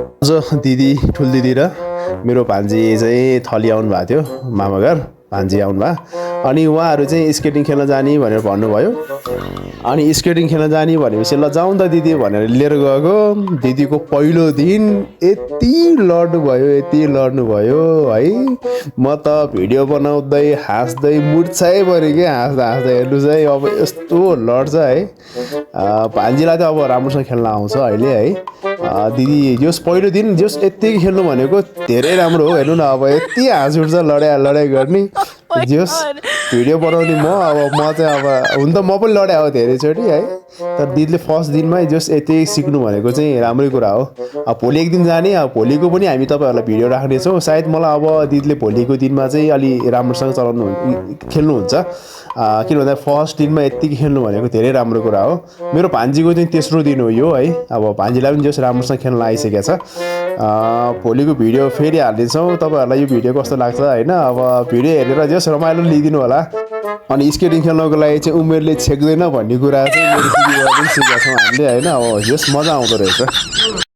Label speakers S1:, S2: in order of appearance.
S1: आज दिदी ठुल दिदी र मेरो भान्जी चाहिँ थली आउनु भएको थियो मामा घर भान्जी आउनु भयो अनि उहाँहरू चाहिँ स्केटिङ खेल्न जाने भनेर भन्नुभयो अनि स्केटिङ खेल्न जाने भनेपछि ल जाउँ त दिदी भनेर लिएर गएको दिदीको पहिलो दिन यति लड्नु भयो है म त भिडियो बनाउँदै हाँस्दै मुर्छै पऱ्यो कि हाँस्दा हेर्नुहोस् है अब यस्तो लड्छ है भान्जीलाई त अब राम्रोसँग खेल्न आउँछ अहिले है दिदी जस पहिलो दिन जस यति खेल्नु भनेको धेरै राम्रो हो हेर्नु न अब यति हाँस उठ्छ लडाइ गर्ने जस भिडियो बनाउने म चाहिँ अब हुन त म पनि लडे हो धेरैचोटि है तर दिदीले फर्स्ट दिनमै जस यति सिक्नु भनेको चाहिँ राम्रै कुरा हो अब भोलि एक दिन जाने अब भोलिको पनि हामी तपाईँहरूलाई भिडियो राख्नेछौँ सायद मलाई अब दिदीले भोलिको दिनमा चाहिँ अलि राम्रोसँग खेल्नुहुन्छ किन भन्दा फर्स्ट दिनमा यत्तिकै खेल्नु भनेको धेरै राम्रो कुरा हो मेरो भान्जीको चाहिँ तेस्रो दिन हो यो है अब भान्जीलाई पनि जस राम्रोसँग खेल्न आइसकेको छ भोलिको भिडियो फेरि हालिदिन्छौँ तपाईँहरूलाई यो भिडियो कस्तो लाग्छ होइन अब भिडियो हेरेर जस रमाइलो लिइदिनु होला अनि स्केटिङ खेल्नको लागि चाहिँ उमेरले छेक्दैन भन्ने कुरा चाहिँ मेरो दिदीबाट पनि सिकेका छौँ हामीले होइन अब जस मजा आउँदो रहेछ